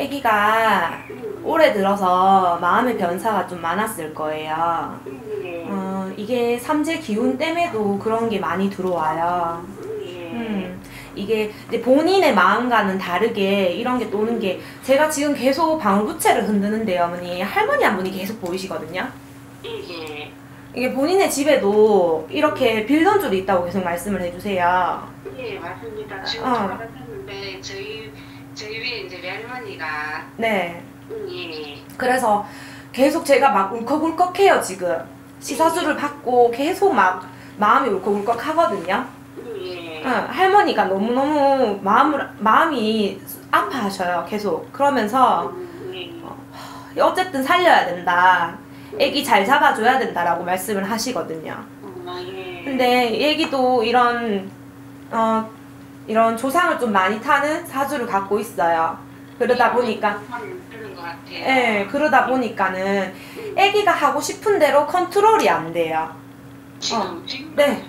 아기가 올해 들어서 마음의 변화가 좀 많았을 거예요. 이게 삼재 기운 때문에도 그런 게 많이 들어와요. 이게 본인의 마음과는 다르게 이런 게 또는 게 제가 지금 계속 방울부채를 흔드는데요, 어머니. 할머니 한 분이 계속 보이시거든요. 이게 본인의 집에도 이렇게 빌던 줄이 있다고 계속 말씀을 해주세요. 예, 맞습니다. 지금 전화가 왔는데 저희 위에 이제 외할머니가 네. 예. 그래서 계속 제가 막 울컥울컥해요, 지금. 시사주를 받고 계속 막 마음이 울컥울컥 하거든요. 할머니가 너무너무 마음이 아파하셔요, 계속. 그러면서 어쨌든 살려야 된다. 애기 잘 잡아줘야 된다라고 말씀을 하시거든요. 근데 애기도 이런 조상을 좀 많이 타는 사주를 갖고 있어요. 그러다 보니까 그러다 보니까는 애기가 하고 싶은 대로 컨트롤이 안 돼요. 네.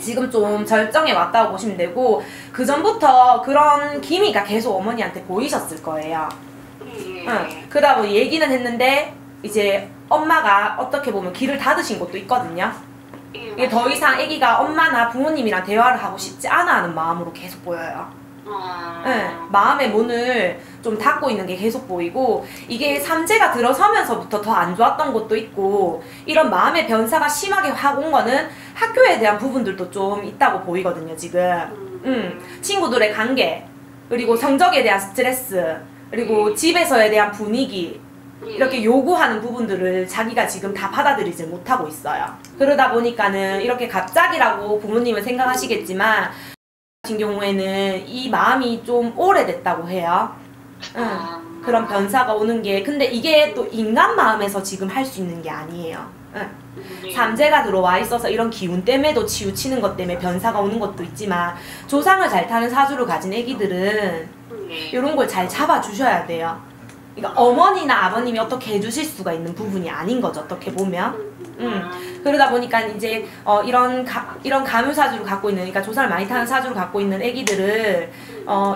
지금 좀 절정에 왔다고 보시면 되고, 그 전부터 그런 기미가 계속 어머니한테 보이셨을 거예요. 그러다 보니 얘기는 했는데 이제 엄마가 어떻게 보면 길을 닫으신 것도 있거든요. 이게 더 이상 애기가 엄마나 부모님이랑 대화를 하고 싶지 않아 하는 마음으로 계속 보여요. 마음의 문을 좀 닫고 있는 게 계속 보이고, 이게 삼재가 들어서면서부터 더 안 좋았던 것도 있고, 이런 마음의 변화가 심하게 확 온 거는 학교에 대한 부분들도 좀 있다고 보이거든요, 지금. 친구들의 관계, 그리고 성적에 대한 스트레스, 그리고 집에서에 대한 분위기, 이렇게 요구하는 부분들을 자기가 지금 다 받아들이지 못하고 있어요. 그러다 보니까는 이렇게 갑자기라고 부모님은 생각하시겠지만, 같은 경우에는 이 마음이 좀 오래됐다고 해요. 그런 변화가 오는 게, 근데 이게 또 인간 마음에서 지금 할 수 있는 게 아니에요. 삼재가 들어와 있어서 이런 기운 때문에도 치우치는 것 때문에 변화가 오는 것도 있지만, 조상을 잘 타는 사주를 가진 애기들은 이런 걸 잘 잡아주셔야 돼요. 그러니까 어머니나 아버님이 어떻게 해주실 수가 있는 부분이 아닌 거죠, 어떻게 보면. 그러다 보니까 이제 이런 가묘사주를 갖고 있는, 그러니까 조상을 많이 타는 사주를 갖고 있는 애기들을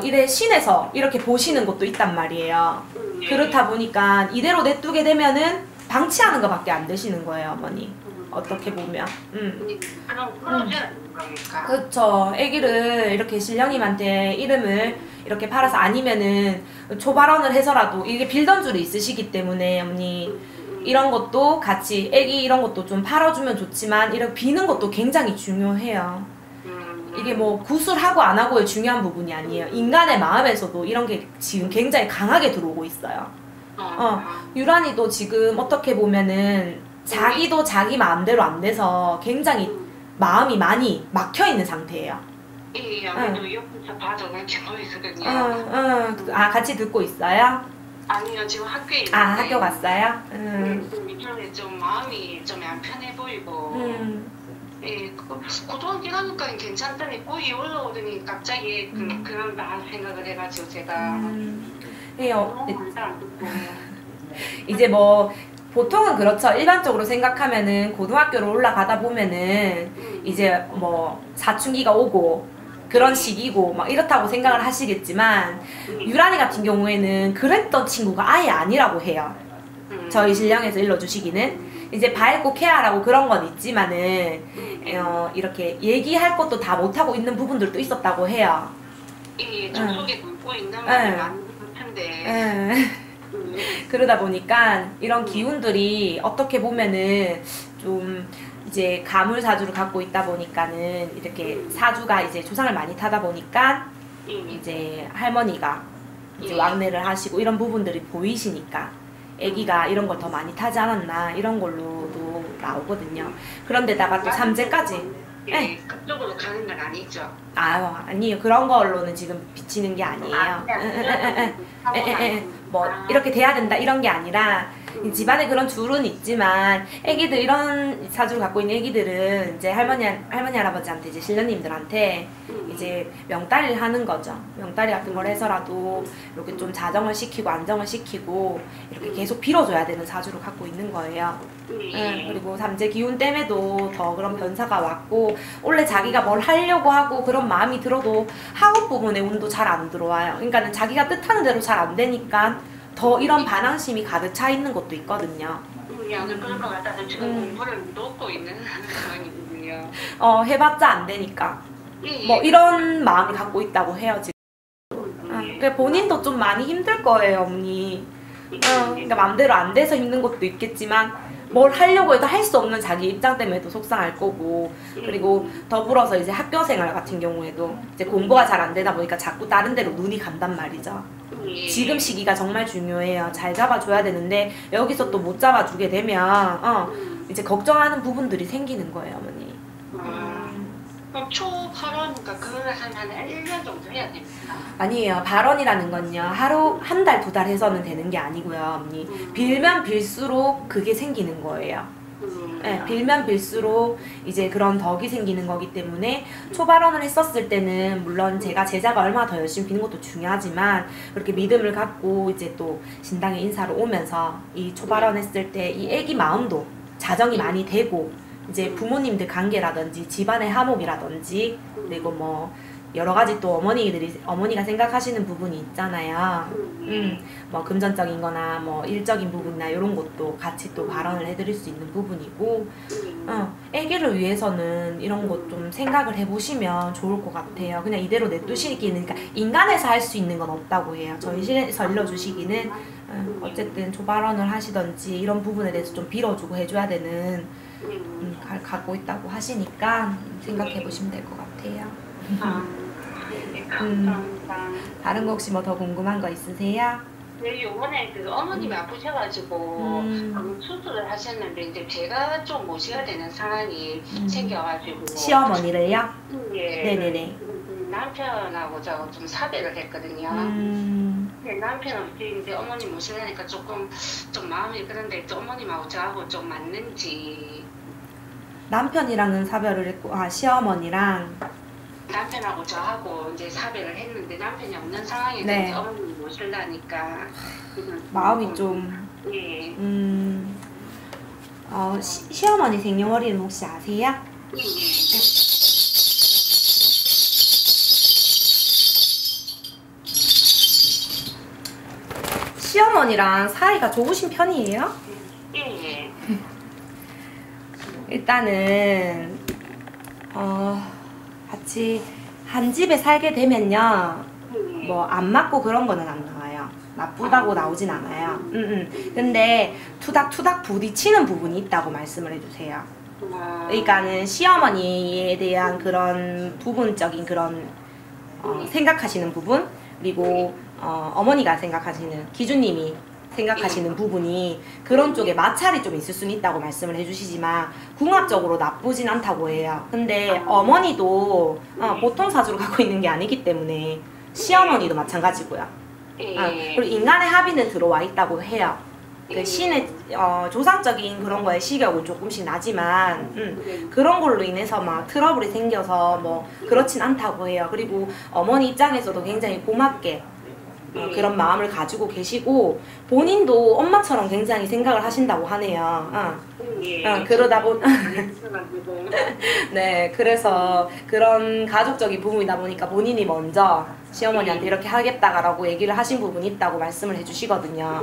이래 신에서 이렇게 보시는 것도 있단 말이에요. 그렇다 보니까 이대로 냅두게 되면은 방치하는 것밖에 안 되시는 거예요, 어머니. 어떻게 보면. 그렇죠. 애기를 이렇게 신령님한테 이름을 이렇게 팔아서, 아니면은 초발언을 해서라도, 이게 빌던 줄이 있으시기 때문에 어머니 이런 것도 같이, 애기 이런 것도 좀 팔아주면 좋지만 이렇게 비는 것도 굉장히 중요해요. 이게 뭐 구술하고 안 하고의 중요한 부분이 아니에요. 인간의 마음에서도 이런 게 지금 굉장히 강하게 들어오고 있어요. 유란이도 지금 어떻게 보면은 자기도 자기 마음대로 안 돼서 굉장히 마음이 많이 막혀있는 상태예요. 아무래도 옆에서 봐도 지고 있거든요. 같이 듣고 있어요? 아니요, 지금 학교에 있는데. 학교 갔어요? 이전에 좀 마음이 좀 안 편해 보이고. 고등학교 가니까 괜찮더니 꼬이 올라오더니 갑자기 그런다 생각을 해가지고 제가 해요. 이제 뭐 보통은 그렇죠. 일반적으로 생각하면은 고등학교로 올라가다 보면은 이제 뭐 사춘기가 오고 그런 시기고 막 이렇다고 생각을 하시겠지만, 유란이 같은 경우에는 그랬던 친구가 아예 아니라고 해요. 저희 신령에서 일러주시기는 이제 밝고 케어하라고 그런 건 있지만은 이렇게 얘기할 것도 다 못하고 있는 부분들도 있었다고 해요. 좀 속에 묻고 있는 말이 많은 것 같은데. 그러다 보니까 이런 기운들이 어떻게 보면은 좀 이제 가물사주를 갖고 있다 보니까는 이렇게 사주가 이제 조상을 많이 타다 보니까 이제 할머니가 이제 왕래를 하시고 이런 부분들이 보이시니까 애기가 이런 걸 더 많이 타지 않았나 이런 걸로도 나오거든요. 그런데다가 또 삼재까지. 그쪽으로 가는 건 아니죠? 아니에요. 그런 걸로는 지금 비치는 게 아니에요. 뭐 이렇게 돼야 된다 이런 게 아니라, 집안에 그런 줄은 있지만 애기들 이런 사주를 갖고 있는 애기들은 이제 할머니 할아버지한테 이제 신령님들한테 이제 명다리를 하는 거죠. 명다리 같은 걸 해서라도 이렇게 좀 자정을 시키고 안정을 시키고 이렇게 계속 빌어줘야 되는 사주를 갖고 있는 거예요. 그리고 삼재 기운 때문에도 더 그런 변사가 왔고 원래 자기가 뭘 하려고 하고 그런 마음이 들어도 학업 부분에 운도 잘 안 들어와요. 그러니까는 자기가 뜻하는 대로 잘 안 되니까 더 이런 반항심이 가득 차 있는 것도 있거든요. 그런 것 같아서 지금 공부를 놓고 있는 상황이거든요. 해봤자 안 되니까. 뭐 이런 마음을 갖고 있다고 해요, 지금. 그러니까 본인도 좀 많이 힘들 거예요, 어머니. 그러니까 맘대로 안 돼서 힘든 것도 있겠지만 뭘 하려고 해도 할 수 없는 자기 입장 때문에도 속상할 거고, 그리고 더불어서 이제 학교 생활 같은 경우에도 이제 공부가 잘 안 되다 보니까 자꾸 다른 데로 눈이 간단 말이죠. 지금 시기가 정말 중요해요. 잘 잡아줘야 되는데 여기서 또 못 잡아주게 되면 이제 걱정하는 부분들이 생기는 거예요, 어머니. 그럼 초8월이니까 그걸 한 1년 정도 해야 됩니다. 아니에요. 발언이라는 건요, 하루, 한 달, 두 달 해서는 되는 게 아니고요, 언니. 빌면 빌수록 그게 생기는 거예요. 네, 빌면 빌수록 이제 그런 덕이 생기는 거기 때문에 초발언을 했었을 때는 물론 제가 제자가 얼마나 더 열심히 비는 것도 중요하지만 그렇게 믿음을 갖고 이제 또 신당에 인사를 오면서 이 초발언 했을 때 이 애기 마음도 자정이 많이 되고 이제 부모님들 관계라든지 집안의 화목이라든지 그리고 뭐 여러 가지 또 어머니가 생각하시는 부분이 있잖아요. 뭐 금전적인 거나 뭐 일적인 부분이나 이런 것도 같이 또 발언을 해드릴 수 있는 부분이고, 애기를 위해서는 이런 것 좀 생각을 해보시면 좋을 것 같아요. 그냥 이대로 냅두시기는, 그러니까 인간에서 할 수 있는 건 없다고 해요. 전시에서 일러주시기는 어쨌든 조발언을 하시던지 이런 부분에 대해서 좀 빌어주고 해줘야 되는 갖고 있다고 하시니까 생각해 보시면 될 것 같아요. 네, 감사합니다. 다른 거 혹시 뭐 더 궁금한 거 있으세요? 네, 요번에 그 어머님이 아프셔가지고 수술을 하셨는데 이제 제가 좀 모셔야 되는 상황이 생겨가지고 시어머니를요? 예, 네네네. 남편하고 저 좀 사별을 했거든요. 네, 남편 없이 이제 어머님 모시려니까 좀 마음이 그런데 또 어머님하고 저하고 좀 맞는지. 남편이랑은 사별을 했고, 시어머니랑. 남편하고 저하고 이제 사별을 했는데 남편이 없는 상황에서 네. 이제 어머님이 모시려니까 마음이 좀. 예. 시어머니 생년월일은 혹시 아세요? 예. 시어머니랑 사이가 좋으신 편이에요? 예. 일단은 같이 한 집에 살게 되면요, 뭐 안 맞고 그런 거는 안 나와요. 나쁘다고 나오진 않아요. 근데 투닥투닥 부딪히는 부분이 있다고 말씀을 해주세요. 그러니까는 시어머니에 대한 그런 부분적인 그런 생각하시는 부분, 그리고 어머니가 생각하시는, 기준님이 생각하시는 부분이 그런 쪽에 마찰이 좀 있을 수는 있다고 말씀을 해주시지만 궁합적으로 나쁘진 않다고 해요. 근데 어머니도 보통 사주를 갖고 있는 게 아니기 때문에 시어머니도 마찬가지고요. 그리고 인간의 합의는 들어와 있다고 해요. 그 신의 조상적인 그런 거에 시격은 조금씩 나지만 그런 걸로 인해서 막 트러블이 생겨서 뭐 그렇진 않다고 해요. 그리고 어머니 입장에서도 굉장히 고맙게 그런 마음을 가지고 계시고 본인도 엄마처럼 굉장히 생각을 하신다고 하네요. 그러다 네, 그래서 그런 가족적인 부분이다 보니까 본인이 먼저 시어머니한테 이렇게 하겠다라고 얘기를 하신 부분이 있다고 말씀을 해주시거든요.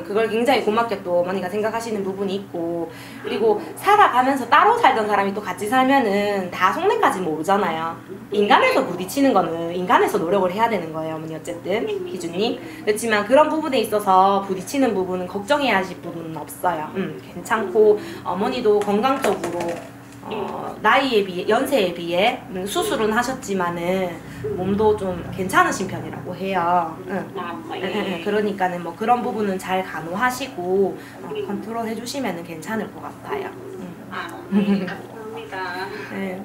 그걸 굉장히 고맙게 또 어머니가 생각하시는 부분이 있고, 그리고 살아가면서 따로 살던 사람이 또 같이 살면은 다 속내까지 모르잖아요. 인간에서 부딪히는 거는 인간에서 노력을 해야 되는 거예요, 어머니. 어쨌든 기준님. 그렇지만 그런 부분에 있어서 부딪히는 부분은 걱정해야 하실 부분은 없어요. 괜찮고 어머니도 건강적으로 나이에 비해, 연세에 비해 수술은 하셨지만은 몸도 좀 괜찮으신 편이라고 해요. 그러니까는 뭐 그런 부분은 잘 간호하시고 컨트롤 해주시면은 괜찮을 것 같아요. 감사합니다. 네.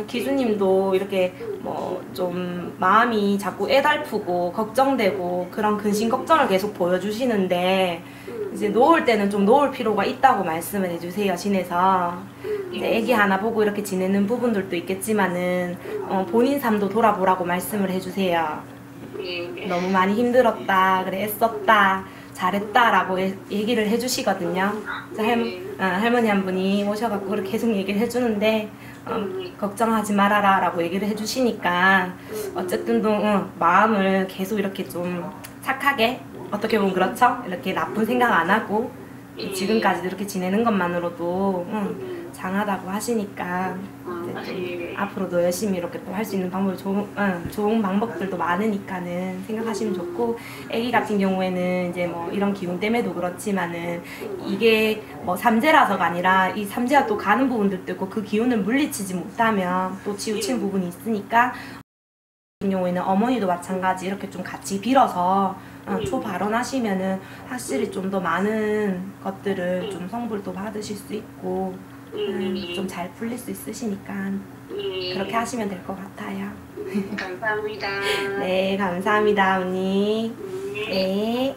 기수님도 이렇게 뭐 좀 마음이 자꾸 애달프고 걱정되고 그런 근심 걱정을 계속 보여주시는데 이제 놓을 때는 좀 놓을 필요가 있다고 말씀을 해주세요, 신에서. 이제 애기 하나 보고 이렇게 지내는 부분들도 있겠지만은 본인 삶도 돌아보라고 말씀을 해주세요. 너무 많이 힘들었다, 그래 애썼다, 잘했다라고 얘기를 해주시거든요. 할머니 한 분이 오셔갖고 그렇게 계속 얘기를 해주는데 걱정하지 말아라 라고 얘기를 해주시니까 어쨌든 마음을 계속 이렇게 좀 착하게, 어떻게 보면 그렇죠? 이렇게 나쁜 생각 안 하고 지금까지도 이렇게 지내는 것만으로도 장하다고 하시니까 이제 앞으로도 열심히 이렇게 또 할 수 있는 방법이 좋은 방법들도 많으니까는 생각하시면 좋고, 애기 같은 경우에는 이제 뭐 이런 기운 때문에도 그렇지만은 이게 뭐 삼재라서가 아니라 이 삼재가 또 가는 부분들도 있고 그 기운을 물리치지 못하면 또 치우친 부분이 있으니까, 같은 경우에는 어머니도 마찬가지 이렇게 좀 같이 빌어서 초발언하시면은 확실히 좀 더 많은 것들을 좀 성불도 받으실 수 있고 좀 잘 풀릴 수 있으시니까 그렇게 하시면 될 것 같아요. 감사합니다. 네, 감사합니다, 언니. 네.